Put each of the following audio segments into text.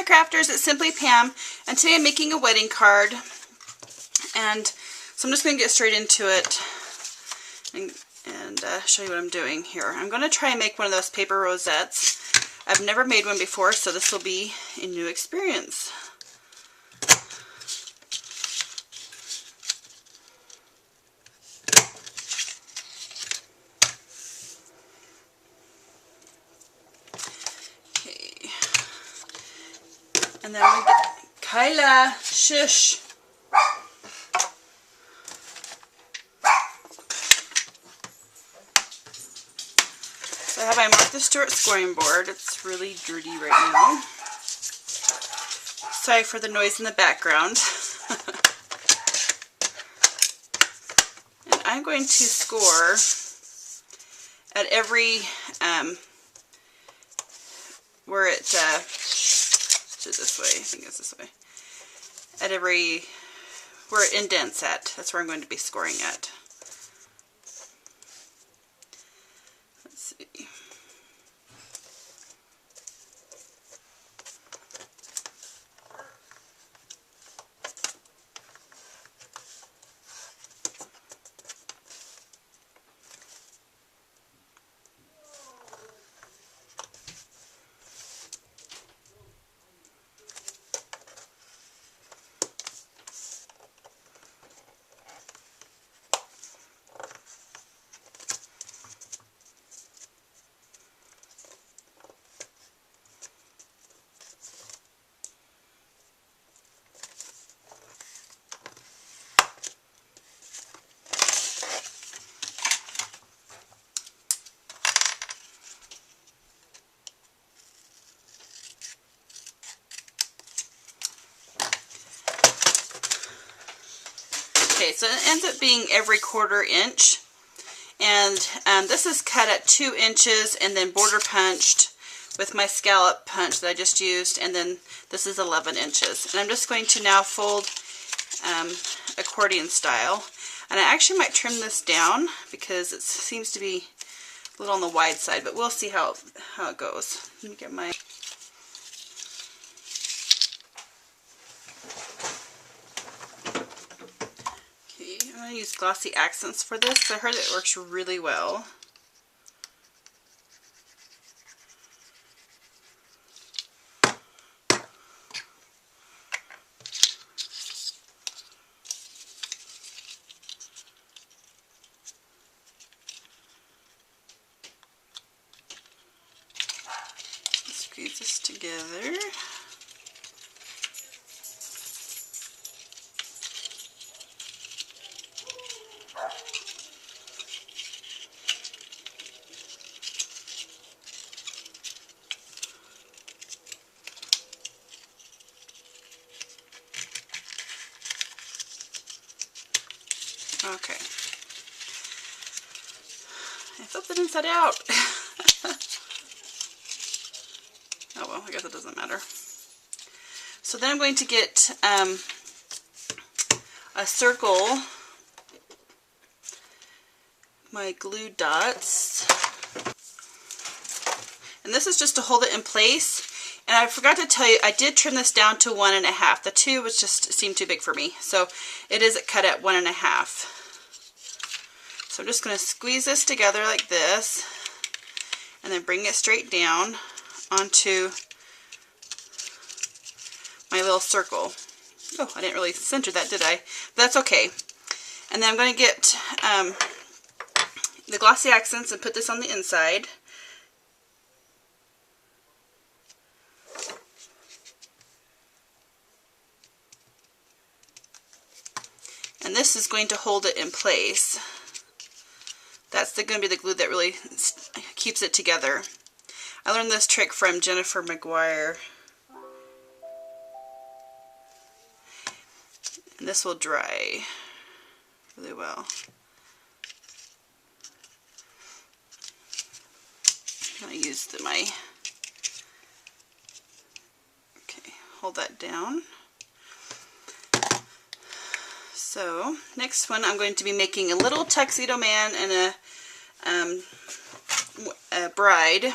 Crafters, it's Simply Pam, and today I'm making a wedding card, and so I'm just going to get straight into it and show you what I'm doing here. I'm going to try and make one of those paper rosettes. I've never made one before, so this will be a new experience. And then we get Kyla, shush. So I have my Martha Stewart scoring board. It's really dirty right now. Sorry for the noise in the background. And I'm going to score at every where it this way, I think it's this way. At every, where it indents at, that's where I'm going to be scoring at. Let's see. Okay, so it ends up being every 1/4 inch, and this is cut at 2 inches and then border punched with my scallop punch that I just used, and then this is 11 inches. And I'm just going to now fold accordion style, and I actually might trim this down because it seems to be a little on the wide side, but we'll see how it goes. Let me get my... I'm going to use glossy accents for this because I heard it works really well. Squeeze this together. Okay. I flipped it inside out. Oh well, I guess it doesn't matter. So then I'm going to get a circle, my glue dots, and this is just to hold it in place. And I forgot to tell you, I did trim this down to 1.5. The 2 was just seemed too big for me, so it is cut at 1.5. So I'm just going to squeeze this together like this, and then bring it straight down onto my little circle. Oh, I didn't really center that, did I? But that's okay. And then I'm going to get the glossy accents and put this on the inside. And this is going to hold it in place. That's going to be the glue that really keeps it together. I learned this trick from Jennifer McGuire. And this will dry really well. I'm going to use okay, hold that down. So, next one I'm going to be making a little tuxedo man and a bride.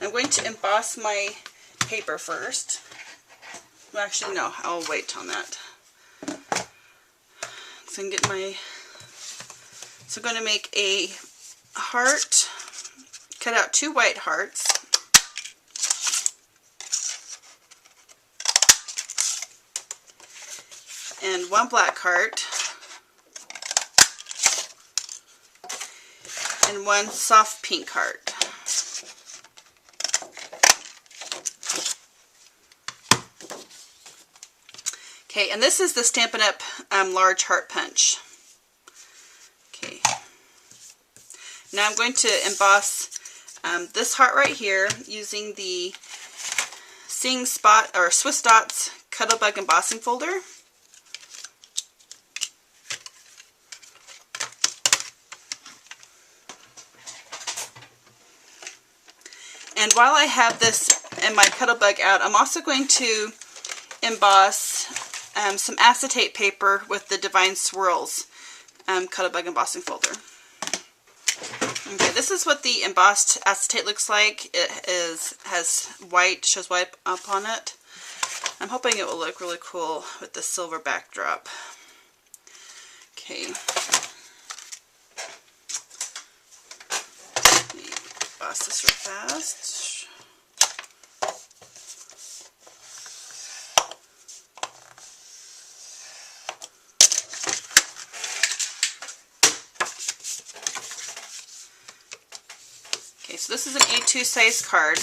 I'm going to emboss my paper first. actually no, I'll wait on that. So I can get my, so I'm going to make a heart, cut out 2 white hearts. And 1 black heart. And 1 soft pink heart. Okay, and this is the Stampin' Up! Large heart punch. Okay. Now I'm going to emboss this heart right here using the Sing Spot or Swiss Dots Cuttlebug embossing folder. And while I have this and my Cuttlebug out, I'm also going to emboss some acetate paper with the Divine Swirls Cuttlebug embossing folder. Okay, this is what the embossed acetate looks like. It has white, shows white up on it. I'm hoping it will look really cool with the silver backdrop. Okay. Let me emboss this real fast. Okay, so this is an A2 size card,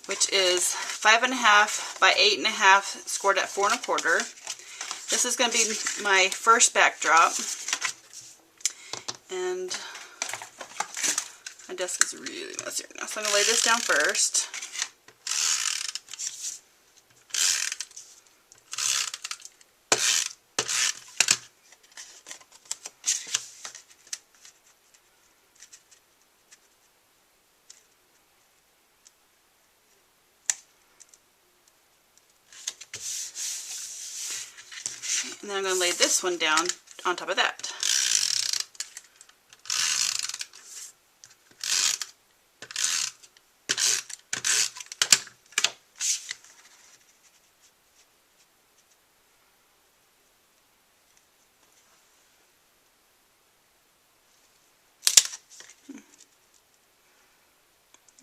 which is 5.5 by 8.5, scored at 4 1/4. This is going to be my first backdrop, and my desk is really messy right now, so I'm going to lay this down first. And then I'm going to lay this one down on top of that.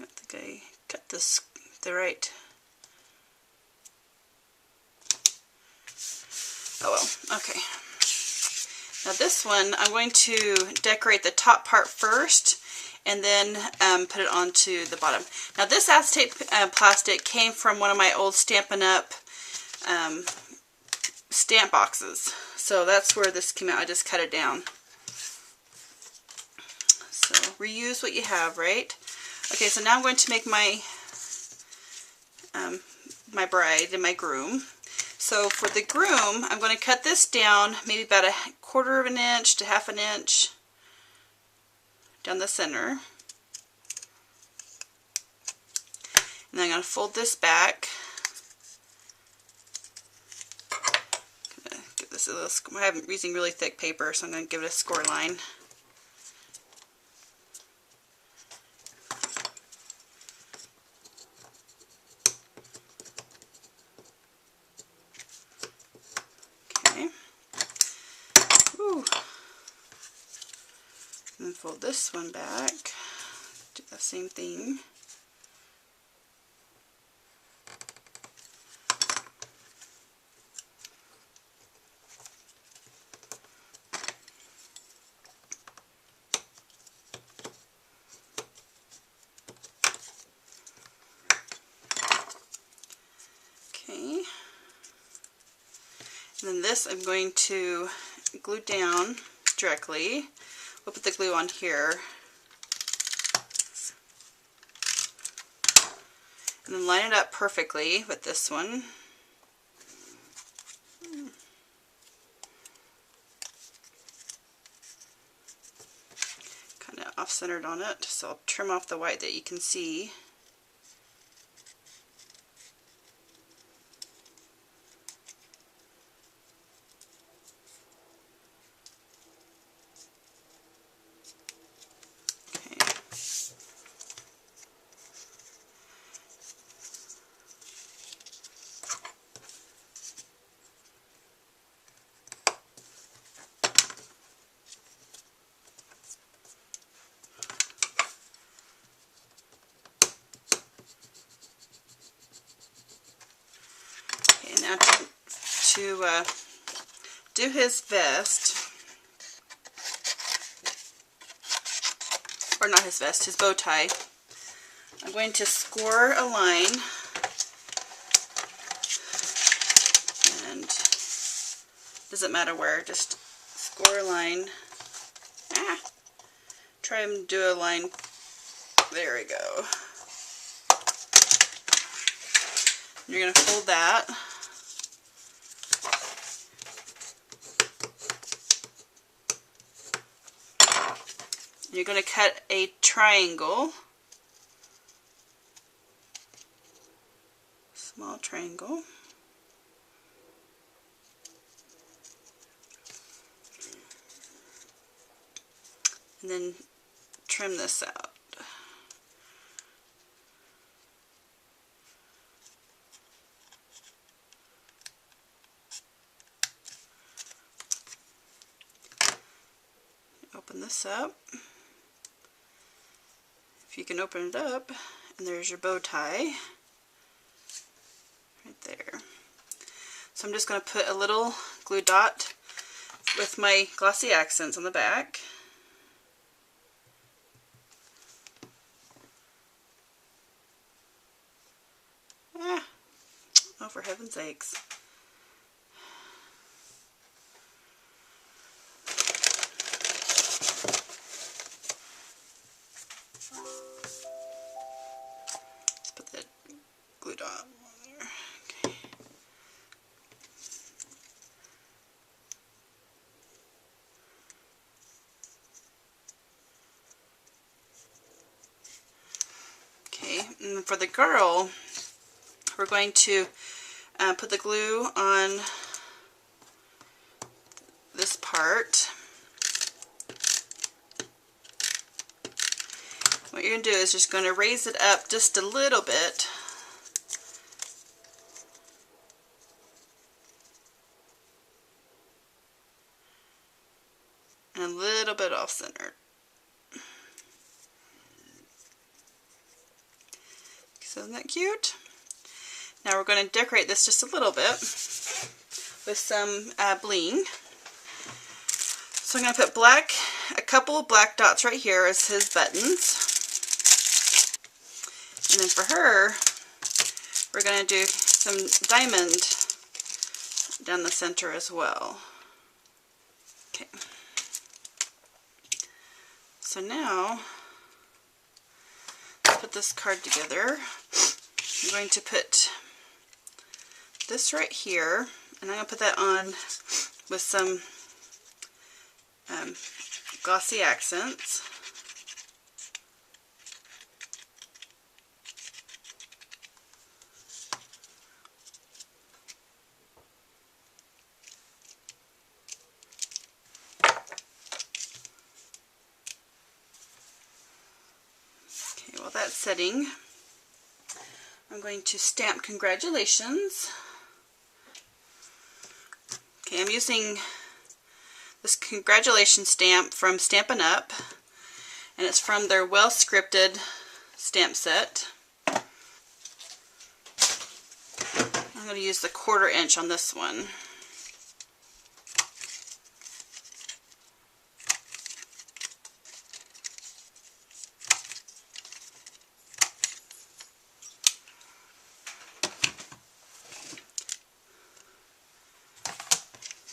I think I cut this the right. Oh well, okay. Now this one, I'm going to decorate the top part first and then put it onto the bottom. Now this acetate plastic came from one of my old Stampin' Up! Stamp boxes. So that's where this came out. I just cut it down. So reuse what you have, right? Okay, so now I'm going to make my my bride and my groom. So for the groom, I'm going to cut this down maybe about 1/4 of an inch to 1/2 an inch down the center. And then I'm going to fold this back. Give this a little, I'm using really thick paper, so I'm going to give it a score line. And then fold this one back, do the same thing. Okay. And then this I'm going to glue down directly. We'll put the glue on here. And then line it up perfectly with this one. Kind of off-centered on it, so I'll trim off the white that you can see. do his vest, or not his vest, his bow tie, I'm going to score a line, and doesn't matter where, just score a line. Try and do a line. There we go. You're going to fold that. You're going to cut a triangle. Small triangle. And then trim this out. Open this up. If you can open it up, and there's your bow tie right there. So I'm just going to put a little glue dot with my glossy accents on the back. Oh, for heaven's sakes. Let's put that glue dot on there. Okay. Okay, and for the girl, we're going to put the glue on this part. What you're going to do is just going to raise it up just a little bit. And a little bit off center. So isn't that cute? Now we're going to decorate this just a little bit with some bling. So I'm going to put a couple of black dots right here as his buttons. And then for her, we're going to do some diamond down the center as well. Okay. So now, let's put this card together. I'm going to put this right here, and I'm going to put that on with some glossy accents. Okay, while that's setting, I'm going to stamp congratulations. Okay, I'm using this congratulations stamp from Stampin' Up, and it's from their Well Scripted stamp set. I'm going to use the 1/4 inch on this one.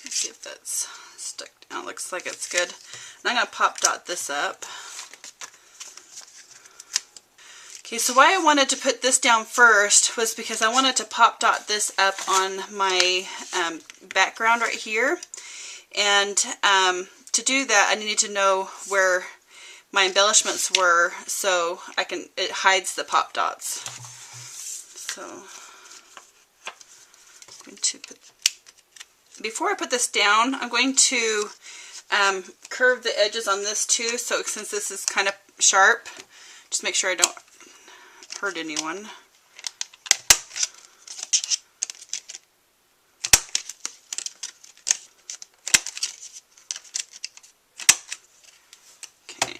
See if that's stuck down. Looks like it's good. And I'm going to pop dot this up. Okay, so why I wanted to put this down first was because I wanted to pop dot this up on my background right here. And to do that, I needed to know where my embellishments were, so it hides the pop dots. So I'm going to put, before I put this down, I'm going to curve the edges on this too, so since this is kind of sharp, just make sure I don't hurt anyone. Okay.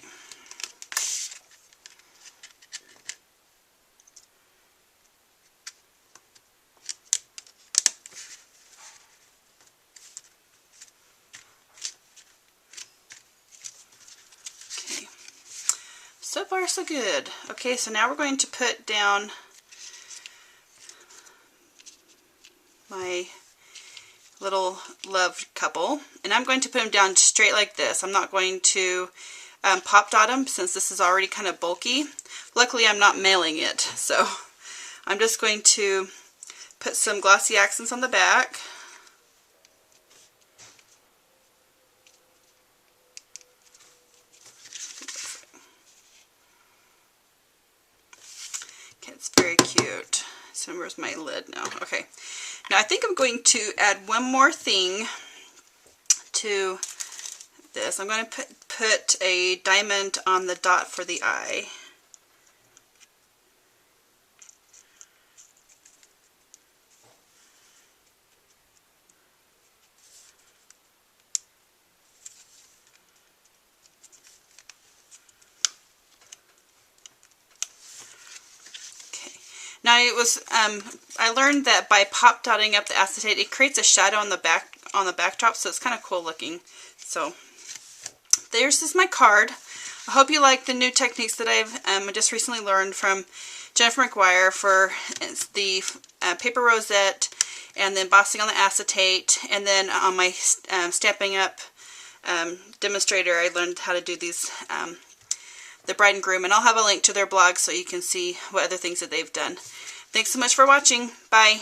So far, so good. Okay, so now we're going to put down my little love couple, and I'm going to put them down straight like this. I'm not going to pop dot them since this is already kind of bulky. Luckily, I'm not mailing it, so I'm just going to put some glossy accents on the back. It's very cute. So where's my lid now? Okay. Now I think I'm going to add one more thing to this. I'm going to put a diamond on the dot for the eye. Now I learned that by pop dotting up the acetate, it creates a shadow on the backdrop, so it's kind of cool looking. So there's just my card. I hope you like the new techniques that I've just recently learned from Jennifer McGuire for the paper rosette, and then embossing on the acetate, and then on my Stampin' Up demonstrator, I learned how to do these. The bride and groom, and I'll have a link to their blog so you can see what other things that they've done. Thanks so much for watching. Bye.